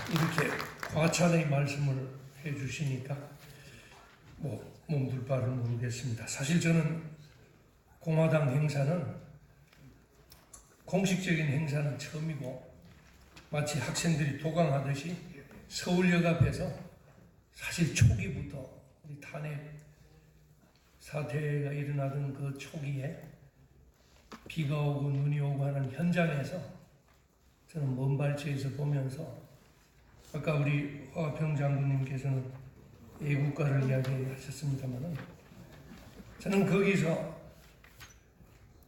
이렇게 과찬의 말씀을 해주시니까 몸둘 바를 모르겠습니다. 사실 저는 공화당 행사는 공식적인 행사는 처음이고 마치 학생들이 도강하듯이 서울역 앞에서 사실 초기부터 우리 탄핵 사태가 일어나던 그 초기에 비가 오고 눈이 오고 하는 현장에서 저는 먼 발치에서 보면서 아까 우리 화평 장군님께서는 애국가를 이야기하셨습니다만 저는 거기서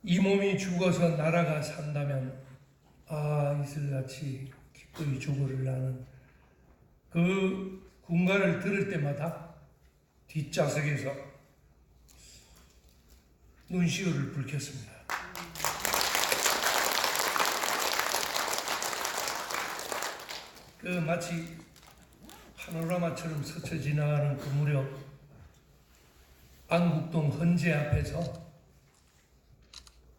이 몸이 죽어서 나라가 산다면 이슬같이 기꺼이 죽어를 나는 그 군가를 들을 때마다 뒷좌석에서 눈시울을 붉혔습니다. 마치 파노라마처럼 스쳐 지나가는 그 무렵 안국동 헌재 앞에서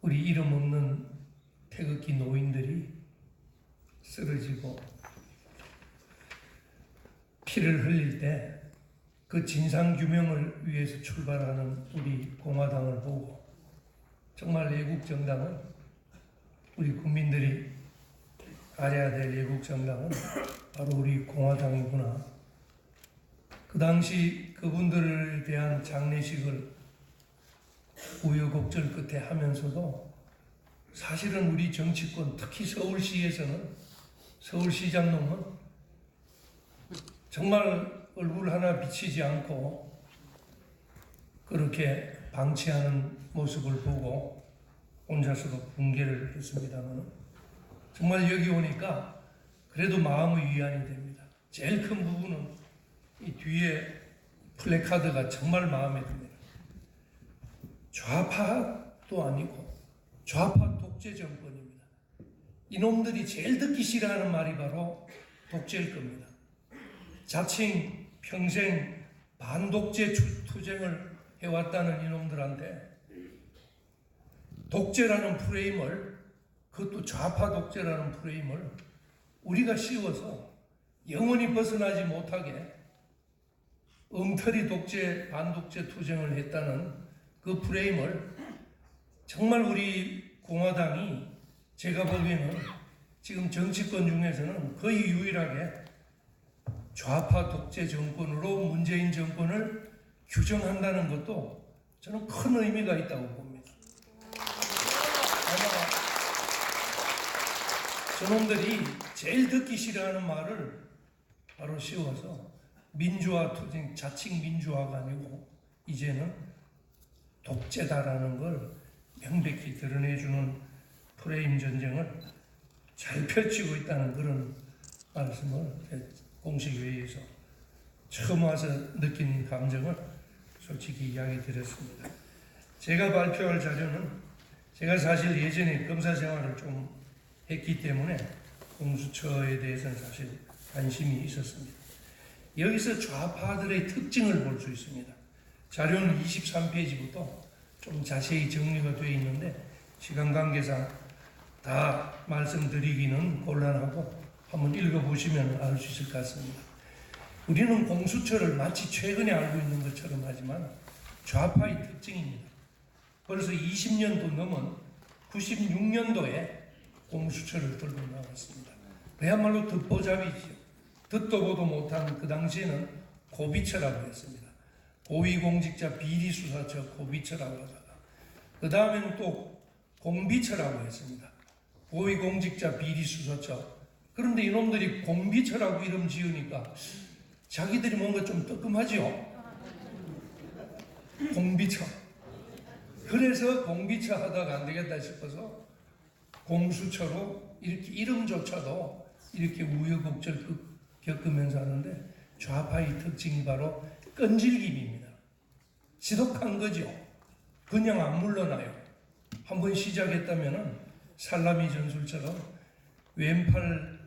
우리 이름 없는 태극기 노인들이 쓰러지고 피를 흘릴 때 그 진상규명을 위해서 출발하는 우리 공화당을 보고 정말 애국정당은 우리 국민들이 알아야 될 애국정당은 바로 우리 공화당이구나. 그 당시 그분들에 대한 장례식을 우여곡절 끝에 하면서도 사실은 우리 정치권 특히 서울시에서는 서울시장놈은 정말 얼굴 하나 비치지 않고 그렇게 방치하는 모습을 보고 혼자서도 붕괴를 했습니다만 정말 여기 오니까 그래도 마음의 위안이 됩니다. 제일 큰 부분은 이 뒤에 플래카드가 정말 마음에 듭니다. 좌파도 아니고 좌파 독재 정권입니다. 이놈들이 제일 듣기 싫어하는 말이 바로 독재일 겁니다. 자칭 평생 반독재 투쟁을 해왔다는 이놈들한테 독재라는 프레임을, 그것도 좌파 독재라는 프레임을 우리가 씌워서 영원히 벗어나지 못하게 엉터리 독재, 반독재 투쟁을 했다는 그 프레임을 정말 우리 공화당이 제가 보기에는 지금 정치권 중에서는 거의 유일하게 좌파 독재 정권으로 문재인 정권을 규정한다는 것도 저는 큰 의미가 있다고 봅니다. 아마 저놈들이 제일 듣기 싫어하는 말을 바로 씌워서 민주화 투쟁, 자칭 민주화가 아니고 이제는 독재다라는 걸 명백히 드러내주는 프레임 전쟁을 잘 펼치고 있다는 그런 말씀을 공식회의에서 처음 와서 느낀 감정을 솔직히 이야기 드렸습니다. 제가 발표할 자료는 제가 사실 예전에 검사 생활을 좀 했기 때문에 공수처에 대해서는 사실 관심이 있었습니다. 여기서 좌파들의 특징을 볼 수 있습니다. 자료는 23페이지부터 좀 자세히 정리가 되어 있는데 시간 관계상 다 말씀드리기는 곤란하고 한번 읽어보시면 알 수 있을 것 같습니다. 우리는 공수처를 마치 최근에 알고 있는 것처럼 하지만 좌파의 특징입니다. 벌써 20년도 넘은 96년도에 공수처를 들고 나왔습니다. 그야말로 듣보잡이죠. 듣도 보도 못한 그 당시에는 고비처라고 했습니다. 고위공직자 비리수사처 고비처라고 하다가 그 다음에는 또 공비처라고 했습니다. 고위공직자 비리수사처. 그런데 이놈들이 공비처라고 이름 지으니까 자기들이 뭔가 좀 뜨끔하지요. 공비처. 그래서 공비처 하다가 안 되겠다 싶어서 공수처로 이렇게 이름조차도 이렇게 우여곡절 겪으면서 하는데 좌파의 특징이 바로 끈질김입니다. 지독한 거죠. 그냥 안 물러나요. 한번 시작했다면은 살라미 전술처럼 왼팔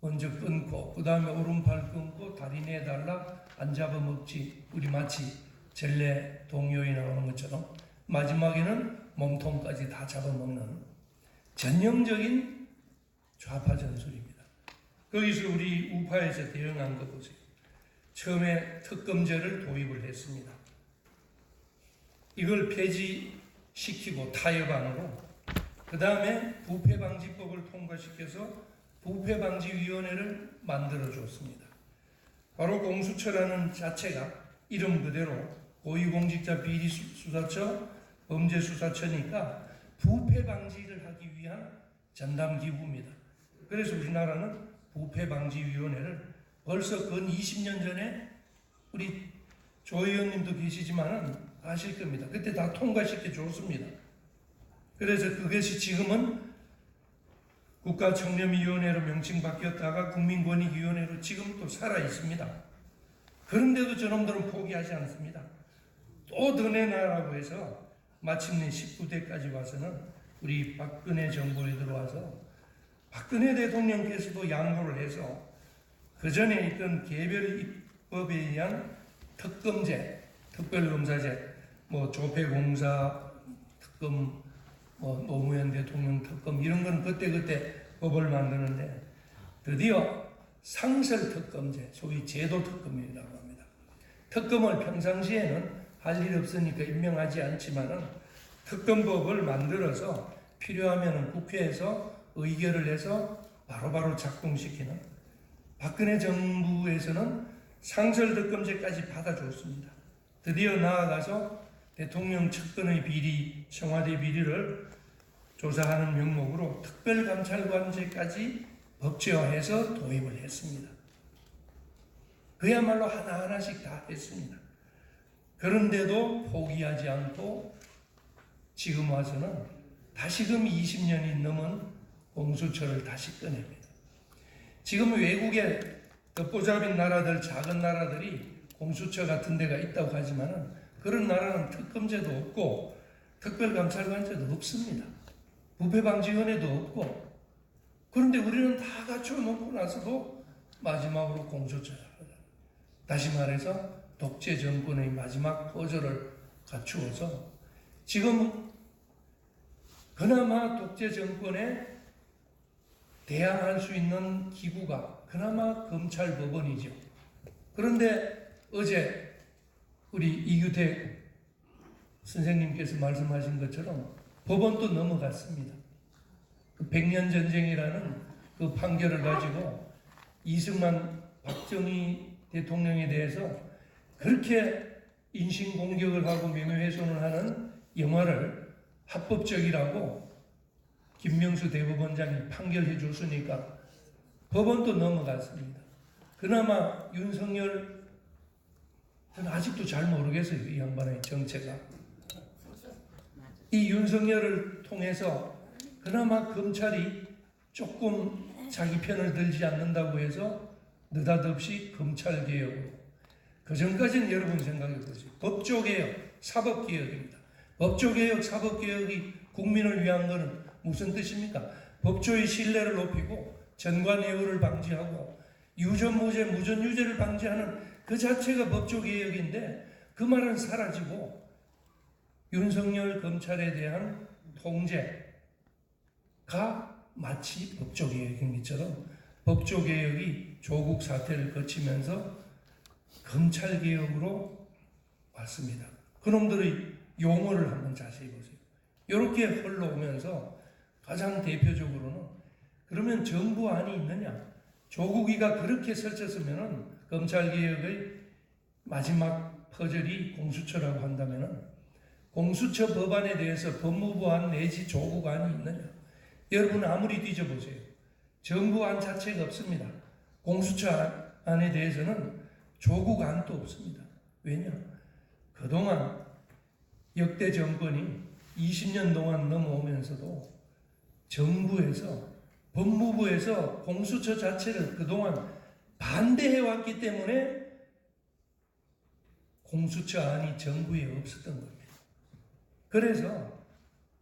먼저 끊고 그 다음에 오른팔 끊고 다리 내달라 안 잡아먹지. 우리 마치 젤레 동요에 나오는 것처럼 마지막에는 몸통까지 다 잡아먹는 전형적인 좌파 전술입니다. 거기서 우리 우파에서 대응한 거 보세요. 처음에 특검제를 도입을 했습니다. 이걸 폐지시키고 타협안으로 그 다음에 부패방지법을 통과시켜서 부패방지위원회를 만들어줬습니다. 바로 공수처라는 자체가 이름 그대로 고위공직자 비리수사처, 범죄수사처니까 부패방지를 하기 위한 전담기구입니다. 그래서 우리나라는 부패방지위원회를 벌써 근 20년 전에 우리 조 의원님도 계시지만은 아실 겁니다. 그때 다 통과시켜 줬습니다. 그래서 그것이 지금은 국가청렴위원회로 명칭 바뀌었다가 국민권익위원회로 지금 또 살아 있습니다. 그런데도 저놈들은 포기하지 않습니다. 또 더 내놔라고 해서 마침내 19대까지 와서는 우리 박근혜 정부에 들어와서 박근혜 대통령께서도 양보를 해서 그 전에 있던 개별 입법에 의한 특검제, 특별검사제, 뭐 조폐공사 특검, 뭐 노무현 대통령 특검 이런 건 그때 법을 만드는데 드디어 상설특검제, 소위 제도특검이라고 합니다. 특검을 평상시에는 할 일 없으니까 임명하지 않지만은 특검법을 만들어서 필요하면은 국회에서 의결을 해서 바로바로 작동시키는 박근혜 정부에서는 상설특검제까지 받아줬습니다. 드디어 나아가서 대통령 측근의 비리, 청와대 비리를 조사하는 명목으로 특별감찰관제까지 법제화해서 도입을 했습니다. 그야말로 하나하나씩 다 했습니다. 그런데도 포기하지 않고 지금 와서는 다시금 20년이 넘은 공수처를 다시 꺼냅니다. 지금 외국의 덧보잡인 나라들, 작은 나라들이 공수처 같은 데가 있다고 하지만은 그런 나라는 특검제도 없고 특별감찰관제도 없습니다. 부패방지위원회도 없고 그런데 우리는 다 갖춰놓고 나서도 마지막으로 공수처를 다시 말해서 독재 정권의 마지막 포절을 갖추어서 지금 그나마 독재 정권에 대항할 수 있는 기구가 그나마 검찰법원이죠. 그런데 어제 우리 이규택 선생님께서 말씀하신 것처럼 법원도 넘어갔습니다. 그 100년 전쟁이라는 그 판결을 가지고 이승만 박정희 대통령에 대해서 그렇게 인신공격을 하고 명예훼손을 하는 영화를 합법적이라고 김명수 대법원장이 판결해 줬으니까 법원도 넘어갔습니다. 그나마 윤석열, 저는 아직도 잘 모르겠어요. 이 양반의 정체가. 이 윤석열을 통해서 그나마 검찰이 조금 자기 편을 들지 않는다고 해서 느닷없이 검찰개혁으로. 그 전까지는 여러분 생각해 보세요. 법조개혁, 사법개혁입니다. 법조개혁, 사법개혁이 국민을 위한 것은 무슨 뜻입니까? 법조의 신뢰를 높이고 전관예우를 방지하고 유전무죄, 무전유죄를 방지하는 그 자체가 법조개혁인데 그 말은 사라지고 윤석열 검찰에 대한 통제가 마치 법조개혁인 것처럼 법조개혁이 조국 사태를 거치면서 검찰개혁으로 왔습니다. 그놈들의 용어를 한번 자세히 보세요. 이렇게 흘러오면서 가장 대표적으로는 그러면 정부안이 있느냐? 조국이가 그렇게 설쳤으면은 검찰개혁의 마지막 퍼즐이 공수처라고 한다면은 공수처 법안에 대해서 법무부안 내지 조국안이 있느냐? 여러분 아무리 뒤져보세요. 정부안 자체가 없습니다. 공수처 안에 대해서는 조국안도 없습니다. 왜냐? 그동안 역대 정권이 20년 동안 넘어오면서도 정부에서 법무부에서 공수처 자체를 그동안 반대해왔기 때문에 공수처 안이 정부에 없었던 겁니다. 그래서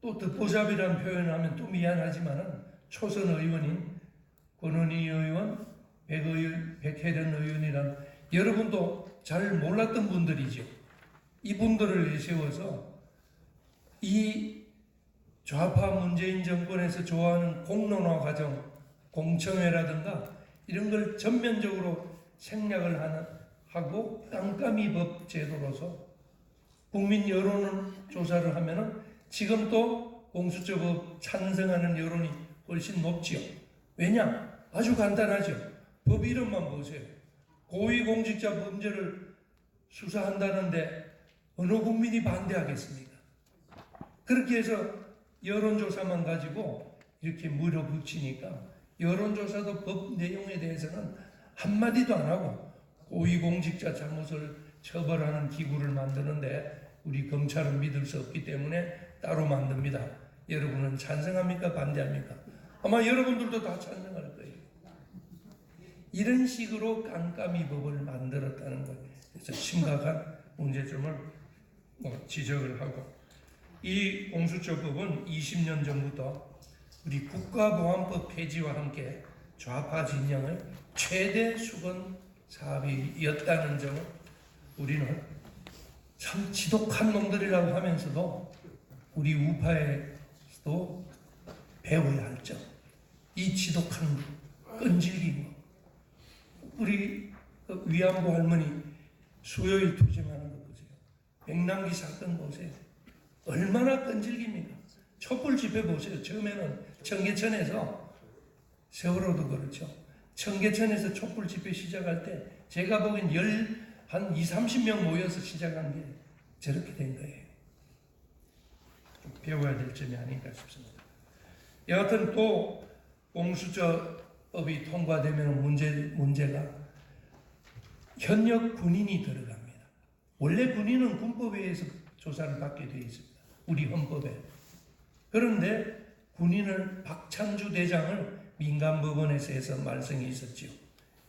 또 듣보잡이라는 표현을 하면 또 미안하지만은 초선 의원인 권은희 의원, 백혜련 의원이란 여러분도 잘 몰랐던 분들이죠. 이분들을 내세워서 이 좌파 문재인 정권에서 좋아하는 공론화 과정, 공청회라든가 이런 걸 전면적으로 생략을 하고 깜깜이 법 제도로서 국민 여론을 조사를 하면은 지금 또 공수처법 찬성하는 여론이 훨씬 높지요. 왜냐? 아주 간단하죠. 법 이름만 보세요. 고위공직자 범죄를 수사한다는데 어느 국민이 반대하겠습니까? 그렇게 해서 여론조사만 가지고 이렇게 물어붙이니까 여론조사도 법 내용에 대해서는 한마디도 안 하고 고위공직자 잘못을 처벌하는 기구를 만드는데 우리 검찰은 믿을 수 없기 때문에 따로 만듭니다. 여러분은 찬성합니까? 반대합니까? 아마 여러분들도 다 찬성할 거예요. 이런 식으로 깜깜이 법을 만들었다는 거예요. 그래서 심각한 문제점을 지적을 하고, 이 공수처법은 20년 전부터 우리 국가보안법 폐지와 함께 좌파 진영의 최대 수건 사업이었다는 점을 우리는 참 지독한 놈들이라고 하면서도 우리 우파에서도 배워야 할 점, 이 지독한 끈질김. 우리 위안부 할머니 수요일 투쟁하는 거 보세요. 백남기 사건 보세요. 얼마나 끈질깁니까? 촛불 집회 보세요. 처음에는 청계천에서, 세월호도 그렇죠. 청계천에서 촛불 집회 시작할 때 제가 보기엔 한 20, 30명 모여서 시작한 게 저렇게 된 거예요. 좀 배워야 될 점이 아닌가 싶습니다. 여하튼 또 공수처법이 통과되면 문제가 현역 군인이 들어갑니다. 원래 군인은 군법에 의해서 조사를 받게 되어 있습니다. 우리 헌법에. 그런데 군인을 박찬주 대장을 민간법원에서 해서 말썽이 있었죠.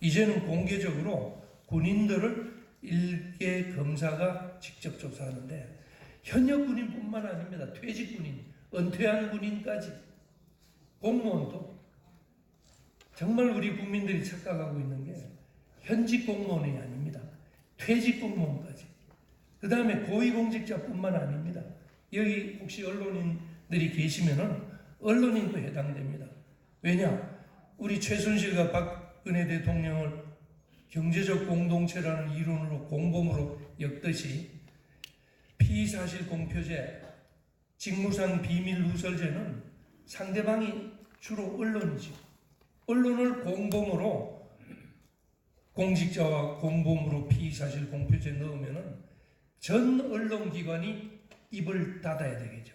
이제는 공개적으로 군인들을 일개 검사가 직접 조사하는데 현역 군인뿐만 아닙니다. 퇴직 군인, 은퇴한 군인까지, 공무원도. 정말 우리 국민들이 착각하고 있는 게 현직 공무원이 아닙니다. 퇴직 공무원까지. 그 다음에 고위공직자뿐만 아닙니다. 여기 혹시 언론인들이 계시면은 언론인도 해당됩니다. 왜냐? 우리 최순실과 박근혜 대통령을 경제적 공동체라는 이론으로 공범으로 엮듯이 피의사실 공표죄, 직무상 비밀 누설죄는 상대방이 주로 언론이죠. 언론을 공범으로, 공직자와 공범으로 피의사실 공표죄 넣으면은 전 언론기관이 입을 닫아야 되겠죠.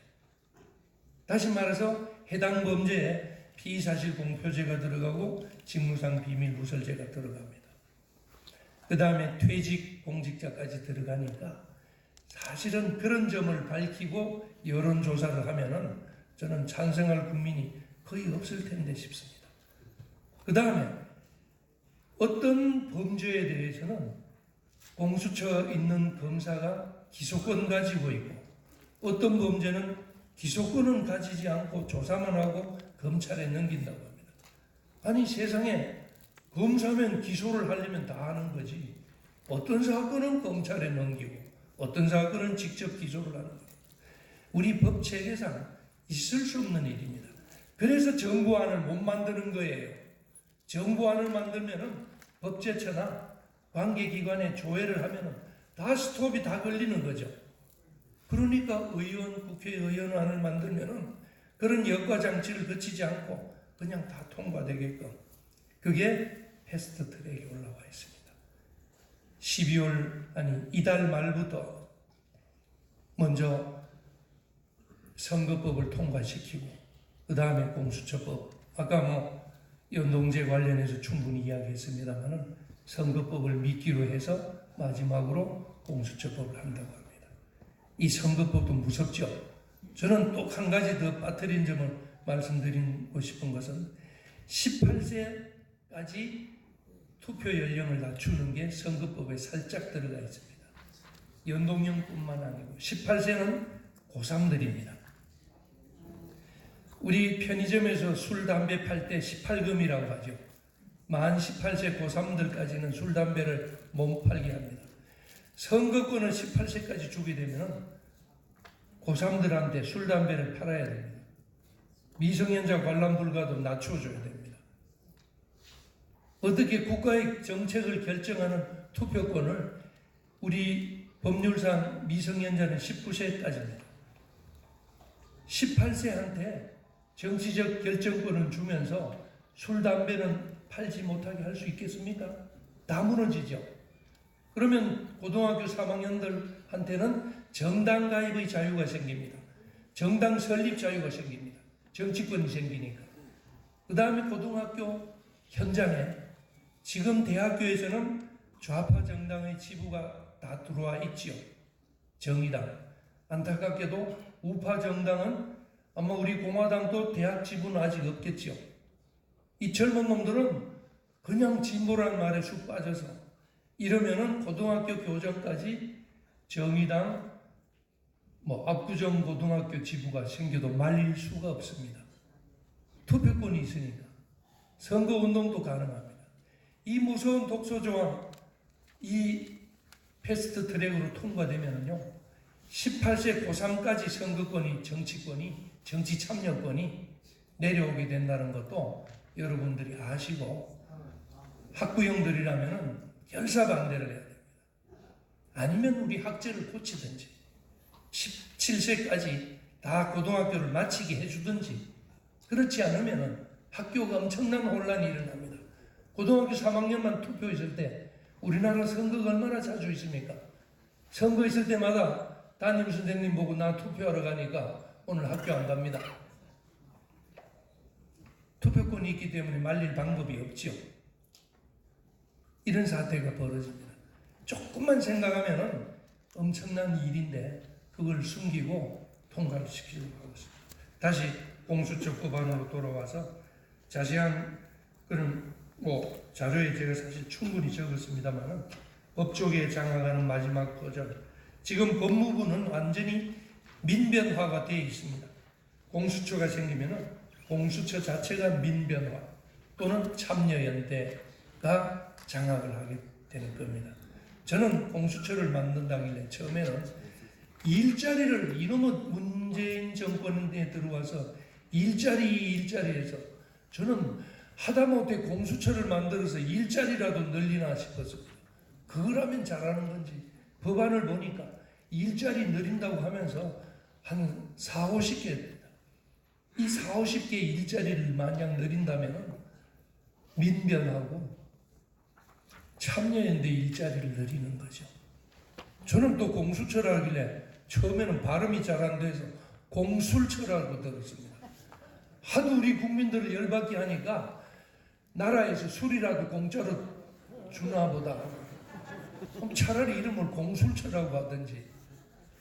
다시 말해서 해당 범죄에 피의사실 공표죄가 들어가고 직무상 비밀 누설죄가 들어갑니다. 그 다음에 퇴직 공직자까지 들어가니까 사실은 그런 점을 밝히고 여론조사를 하면은 저는 찬성할 국민이 거의 없을 텐데 싶습니다. 그 다음에 어떤 범죄에 대해서는 공수처 있는 검사가 기소권 가지고 있고 어떤 범죄는 기소권은 가지지 않고 조사만 하고 검찰에 넘긴다고 합니다. 아니 세상에 검사면 기소를 하려면 다 하는 거지. 어떤 사건은 검찰에 넘기고 어떤 사건은 직접 기소를 하는 거예요. 우리 법 체계상 있을 수 없는 일입니다. 그래서 정부안을 못 만드는 거예요. 정부안을 만들면은 법제처나 관계기관에 조회를 하면은 다 스톱이 다 걸리는 거죠. 그러니까 국회의원안을 만들면은 그런 여과 장치를 거치지 않고 그냥 다 통과되게끔 그게 패스트 트랙에 올라와 있습니다. 이달 말부터 먼저 선거법을 통과시키고 그 다음에 공수처법, 아까 연동제 관련해서 충분히 이야기했습니다만은 선거법을 미끼로 해서 마지막으로 공수처법을 한다고 합니다. 이 선거법도 무섭죠. 저는 또 한 가지 더 빠뜨린 점을 말씀드리고 싶은 것은 18세까지 투표 연령을 낮추는 게 선거법에 살짝 들어가 있습니다. 연동형뿐만 아니고 18세는 고3들입니다. 우리 편의점에서 술, 담배 팔 때 18금이라고 하죠. 만 18세 고3들까지는 술, 담배를 못 팔게 합니다. 선거권을 18세까지 주게 되면 고3들한테 술, 담배를 팔아야 됩니다. 미성년자 관람 불가도 낮춰줘야 됩니다. 어떻게 국가의 정책을 결정하는 투표권을 우리 법률상 미성년자는 19세까지입니다. 18세한테 정치적 결정권을 주면서 술, 담배는 팔지 못하게 할 수 있겠습니까? 다 무너지죠. 그러면 고등학교 3학년들한테는 정당 가입의 자유가 생깁니다. 정당 설립 자유가 생깁니다. 정치권이 생기니까. 그 다음에 고등학교 현장에 지금 대학교에서는 좌파 정당의 지부가 다 들어와 있지요. 정의당. 안타깝게도 우파 정당은 아마 우리 공화당도 대학 지부는 아직 없겠지요. 이 젊은 놈들은 그냥 진보라는 말에 쑥 빠져서 이러면은 고등학교 교정까지 정의당 압구정 고등학교 지부가 생겨도 말릴 수가 없습니다. 투표권이 있으니까 선거운동도 가능합니다. 이 무서운 독소조항 이 패스트 트랙으로 통과되면요 18세 고3까지 선거권이 정치권이 정치 참여권이 내려오게 된다는 것도 여러분들이 아시고 학부형들이라면 결사반대를 해야 됩니다. 아니면 우리 학제를 고치든지 17세까지 다 고등학교를 마치게 해주든지 그렇지 않으면 학교가 엄청난 혼란이 일어납니다. 고등학교 3학년만 투표 있을 때 우리나라 선거가 얼마나 자주 있습니까? 선거 있을 때마다 담임 선생님 보고 나 투표하러 가니까 오늘 학교 안 갑니다. 투표권이 있기 때문에 말릴 방법이 없지요. 이런 사태가 벌어집니다. 조금만 생각하면 엄청난 일인데 그걸 숨기고 통과를 시키려고 하고 있습니다. 다시 공수처 법안으로 돌아와서 자세한 그런 자료에 제가 사실 충분히 적었습니다만 법조계에 장악하는 마지막 버전. 지금 법무부는 완전히 민변화가 되어 있습니다. 공수처가 생기면은 공수처 자체가 민변화 또는 참여연대가 장악을 하게 되는 겁니다. 저는 공수처를 만든다길래 처음에는 일자리를 이놈의 문재인 정권에 들어와서 일자리에서 저는 하다못해 공수처를 만들어서 일자리라도 늘리나 싶었습니다. 그거라면 잘하는 건지 법안을 보니까 일자리 늘린다고 하면서 한 4, 50개 됩니다. 이 4, 50개 일자리를 만약 늘린다면 민변하고 참여연대 일자리를 늘리는 거죠. 저는 또 공수처라 하길래 처음에는 발음이 잘 안 돼서 공술처라고 들었습니다. 하도 우리 국민들을 열받게 하니까 나라에서 술이라도 공짜로 주나 보다. 그럼 차라리 이름을 공술처라고 하든지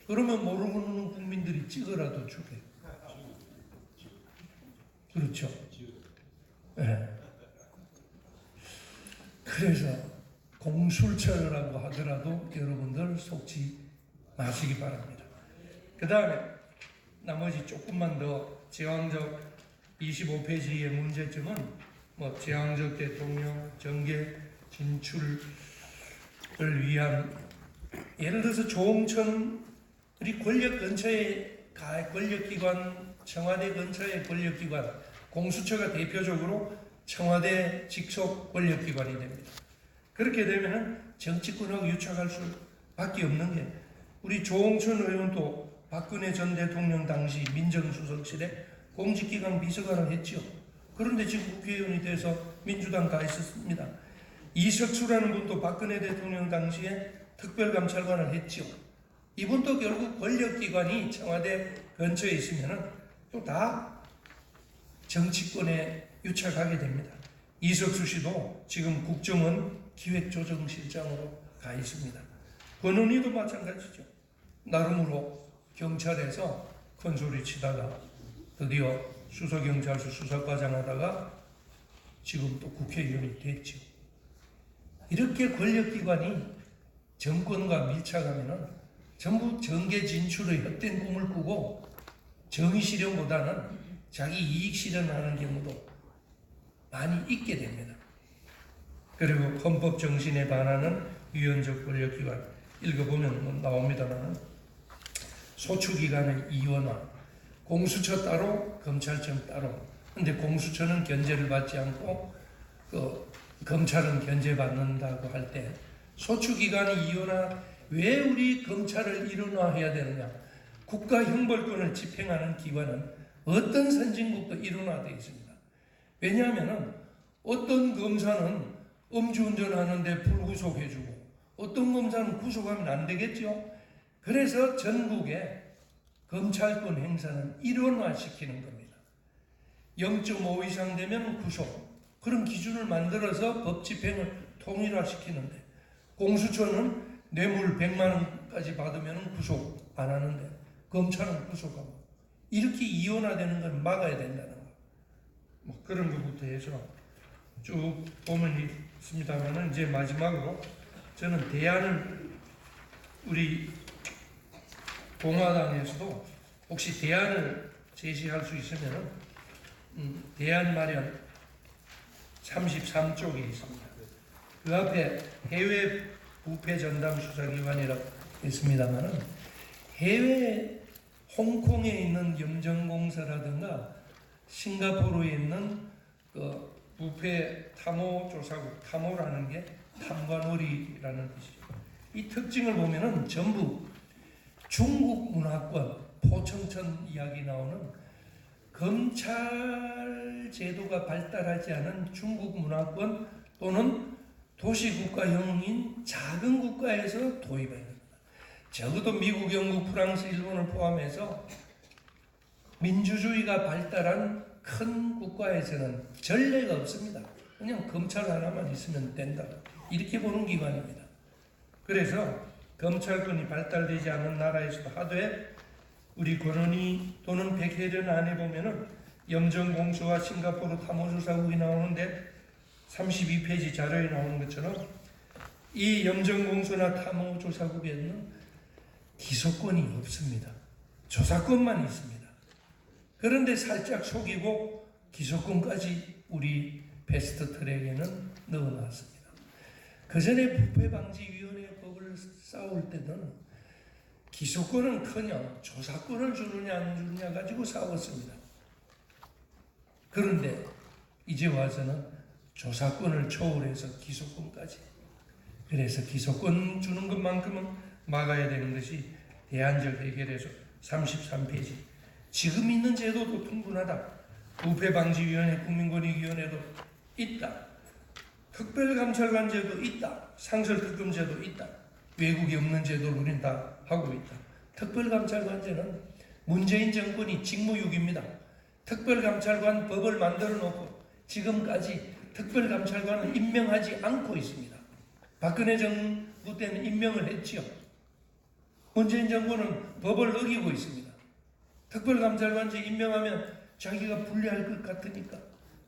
그러면 모르는 국민들이 찍어라도 주게. 그렇죠. 네. 그래서 공술처라고 하더라도 여러분들 속지 마시기 바랍니다. 그 다음에 나머지 조금만 더 제왕적 25페이지의 문제점은 제왕적 대통령 정계 진출을 위한 예를 들어서 조홍천 우리 권력 근처에 권력기관 청와대 근처의 권력기관 공수처가 대표적으로 청와대 직속 권력기관이 됩니다. 그렇게 되면 정치권하고 유착할 수밖에 없는 게 우리 조홍천 의원도 박근혜 전 대통령 당시 민정수석실에 공직기관 비서관을 했죠. 그런데 지금 국회의원이 돼서 민주당 가 있었습니다. 이석수라는 분도 박근혜 대통령 당시에 특별감찰관을 했죠. 이분도 결국 권력기관이 청와대 근처에 있으면 또 다 정치권에 유착하게 됩니다. 이석수 씨도 지금 국정원 기획조정실장으로 가 있습니다. 권은희도 마찬가지죠. 나름으로 경찰에서 큰 소리 치다가 드디어 수서경찰서 수사과장 하다가 지금 또 국회의원이 됐죠. 이렇게 권력기관이 정권과 밀착하면은 전부 정계 진출의 헛된 꿈을 꾸고 정의 실현보다는 자기 이익 실현하는 경우도 많이 있게 됩니다. 그리고 헌법 정신에 반하는 위헌적 권력기관 읽어보면 나옵니다만 소추기관의 이원화, 공수처 따로 검찰청 따로. 근데 공수처는 견제를 받지 않고 검찰은 견제받는다고 할 때 소추기관이 이혼하 왜 우리 검찰을 일원화해야 되느냐? 국가 형벌권을 집행하는 기관은 어떤 선진국도 일원화되어 있습니다. 왜냐하면 어떤 검사는 음주운전하는데 불구속해주고 어떤 검사는 구속하면 안 되겠죠. 그래서 전국에 검찰권 행사는 일원화시키는 겁니다. 0.5 이상 되면 구속, 그런 기준을 만들어서 법 집행을 통일화시키는데, 공수처는 뇌물 100만 원까지 받으면 구속 안 하는데 검찰은 구속하고, 이렇게 이원화되는 걸 막아야 된다는 거. 뭐 그런 것부터 해서 쭉 보면 있습니다만은, 이제 마지막으로 저는 대안을, 우리 공화당에서도 혹시 대안을 제시할 수 있으면 대안 마련 33쪽에 있습니다. 그 앞에 해외 부패 전담 수사기관이라고 있습니다만은, 해외 홍콩에 있는 염정공사라든가 싱가포르에 있는 그 부패 탐호조사국, 탐호라는 게 탐관오리라는 뜻이죠. 이 특징을 보면은 전부 중국 문화권, 포청천 이야기 나오는 검찰 제도가 발달하지 않은 중국 문화권 또는 도시국가형인 작은 국가에서 도입해야 됩니다. 적어도 미국, 영국, 프랑스, 일본을 포함해서 민주주의가 발달한 큰 국가에서는 전례가 없습니다. 그냥 검찰 하나만 있으면 된다, 이렇게 보는 기관입니다. 그래서 검찰권이 발달되지 않은 나라에서도 하되, 우리 권은희 또는 백혜련 안에 보면은 염정공수와 싱가포르 탐호조사국이 나오는데 32페이지 자료에 나오는 것처럼 이 염정공수나 탐호조사국에는 기소권이 없습니다. 조사권만 있습니다. 그런데 살짝 속이고 기소권까지 우리 패스트트랙에는 넣어놨습니다. 그 전에 부패방지위원회 법을 싸울 때는 기소권은커녕 조사권을 주느냐 안 주느냐 가지고 싸웠습니다. 그런데 이제 와서는 조사권을 초월해서 기소권까지, 그래서 기소권 주는 것만큼은 막아야 되는 것이 대안적 해결에서 33페이지. 지금 있는 제도도 충분하다. 부패방지위원회, 국민권익위원회도 있다. 특별감찰관 제도 있다. 상설특검 제도 있다. 외국이 없는 제도를 우린 다 하고 있다. 특별감찰관제는 문재인 정권이 직무유기입니다. 특별감찰관 법을 만들어 놓고 지금까지 특별감찰관을 임명하지 않고 있습니다. 박근혜 정부 때는 임명을 했지요. 문재인 정부는 법을 어기고 있습니다. 특별감찰관제 임명하면 자기가 불리할 것 같으니까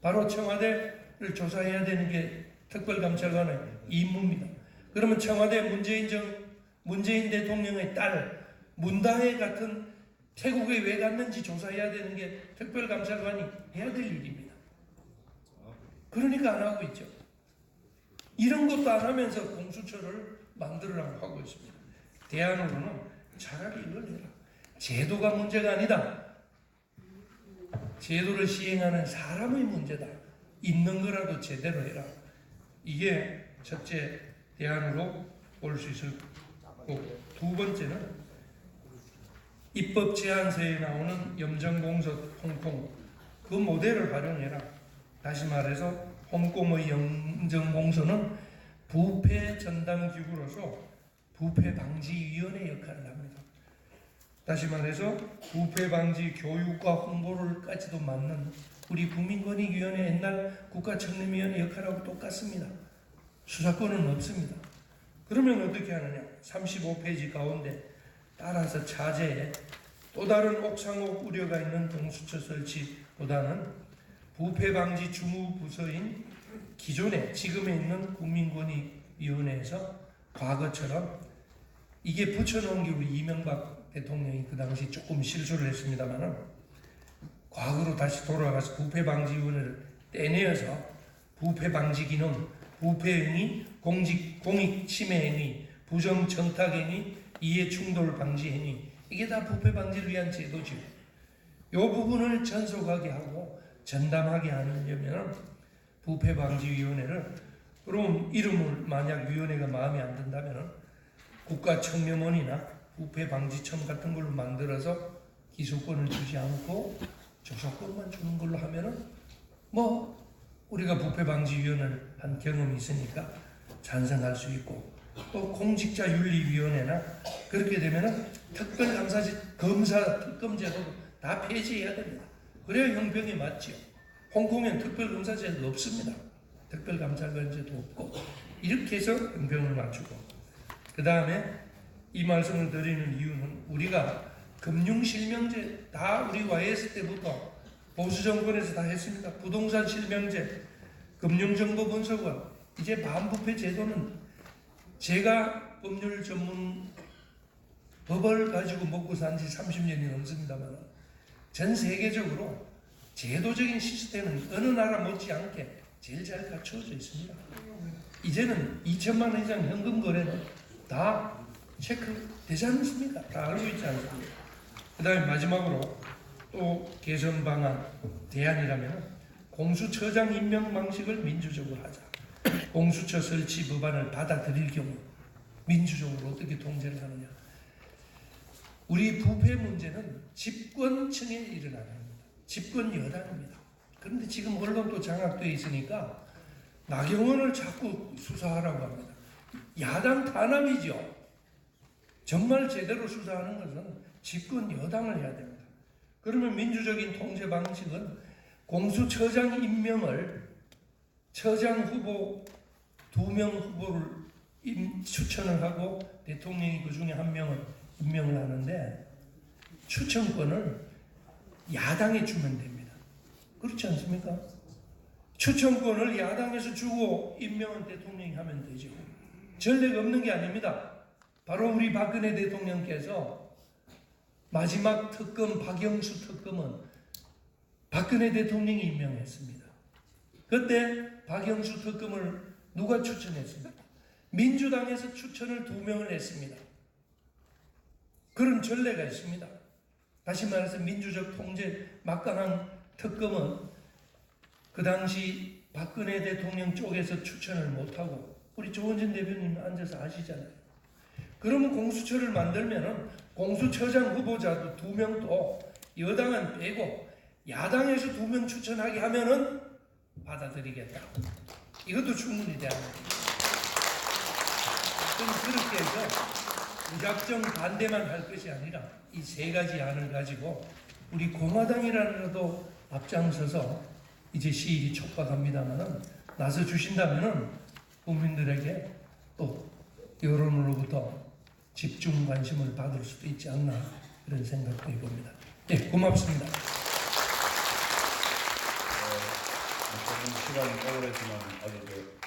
바로 청와대를 조사해야 되는 게 특별감찰관의 임무입니다. 그러면 청와대 문재인 대통령의 딸 문다혜 같은 태국에 왜 갔는지 조사해야 되는 게 특별감찰관이 해야 될 일입니다. 그러니까 안 하고 있죠. 이런 것도 안 하면서 공수처를 만들으라고 하고 있습니다. 대안으로는 차라리 이걸 해라. 제도가 문제가 아니다. 제도를 시행하는 사람의 문제다. 있는 거라도 제대로 해라. 이게 첫째 대안으로 볼 수 있을 거고, 두 번째는 입법 제안서에 나오는 염정공서 홍콩, 그 모델을 활용해라. 다시 말해서 홍콩의 염정공서는 부패 전담기구로서 부패방지위원회 역할을 합니다. 다시 말해서 부패방지 교육과 홍보를까지도 맡는 우리 국민권익위원회, 옛날 국가청렴위원회 역할하고 똑같습니다. 수사권은 없습니다. 그러면 어떻게 하느냐? 35페이지 가운데 따라서 차제에 또 다른 옥상옥 우려가 있는 공수처 설치보다는 부패방지 주무부서인 기존에 지금에 있는 국민권익위원회에서 과거처럼, 이게 붙여놓은 게 우리 이명박 대통령이 그 당시 조금 실수를 했습니다만은, 과거로 다시 돌아가서 부패방지위원회를 떼내어서 부패방지기능, 부패행위, 공익침해행위, 부정청탁행위, 이해충돌 방지행위, 이게 다 부패방지를 위한 제도죠. 이 부분을 전속하게 하고 전담하게 하려면 부패방지위원회를 그럼 이름을 만약 위원회가 마음에 안 든다면 국가청렴원이나 부패방지청 같은 걸로 만들어서 기소권을 주지 않고 조사권만 주는 걸로 하면은 뭐 우리가 부패방지위원회를 한 경험이 있으니까 찬성할 수 있고, 또 공직자윤리위원회나 그렇게 되면은 특별감사제, 검사 특검제도 다 폐지해야 됩니다. 그래야 형평이 맞죠. 홍콩엔 특별검사제도 없습니다. 특별감사관제도 없고, 이렇게 해서 형평을 맞추고, 그 다음에 이 말씀을 드리는 이유는 우리가 금융실명제 다 우리 YS 때부터 보수정권에서 다 했습니다. 부동산 실명제, 금융정보분석원, 이제 반부패 제도는 제가 법률 전문 법을 가지고 먹고 산 지 30년이 넘습니다만 전 세계적으로 제도적인 시스템은 어느 나라 못지않게 제일 잘 갖춰져 있습니다. 이제는 2천만 원 이상 현금 거래는 다 체크되지 않습니까? 다 알고 있지 않습니까? 그 다음에 마지막으로 또 개선 방안 대안이라면 공수처장 임명 방식을 민주적으로 하자. 공수처 설치 법안을 받아들일 경우 민주적으로 어떻게 통제를 하느냐. 우리 부패 문제는 집권층에 일어나는 겁니다. 집권 여당입니다. 그런데 지금 언론도 장악되어 있으니까 나경원을 자꾸 수사하라고 합니다. 야당 탄압이죠. 정말 제대로 수사하는 것은 집권 여당을 해야 됩니다. 그러면 민주적인 통제 방식은 공수처장 임명을 처장 후보 2명 후보를 추천을 하고 대통령이 그 중에 한 명을 임명을 하는데 추천권을 야당에 주면 됩니다. 그렇지 않습니까? 추천권을 야당에서 주고 임명은 대통령이 하면 되죠. 전례가 없는 게 아닙니다. 바로 우리 박근혜 대통령께서 마지막 특검 박영수 특검은 박근혜 대통령이 임명했습니다. 그때 박영수 특검을 누가 추천했습니까? 민주당에서 추천을 2명을 했습니다. 그런 전례가 있습니다. 다시 말해서 민주적 통제 막강한 특검은 그 당시 박근혜 대통령 쪽에서 추천을 못하고 우리 조원진 대표님 앉아서 아시잖아요. 그러면 공수처를 만들면은 공수처장 후보자도 2명도 여당은 빼고 야당에서 2명 추천하게 하면은 받아들이겠다. 이것도 충분히 대안입니다. 그렇게 해서 무작정 반대만 할 것이 아니라 이 3가지 안을 가지고 우리 공화당이라도 앞장서서 이제 시일이 촉박합니다만은 나서 주신다면은 국민들에게 또 여론으로부터 집중 관심을 받을 수도 있지 않나 이런 생각도 해봅니다. 네, 고맙습니다. 조금 시간이 오래지만 아주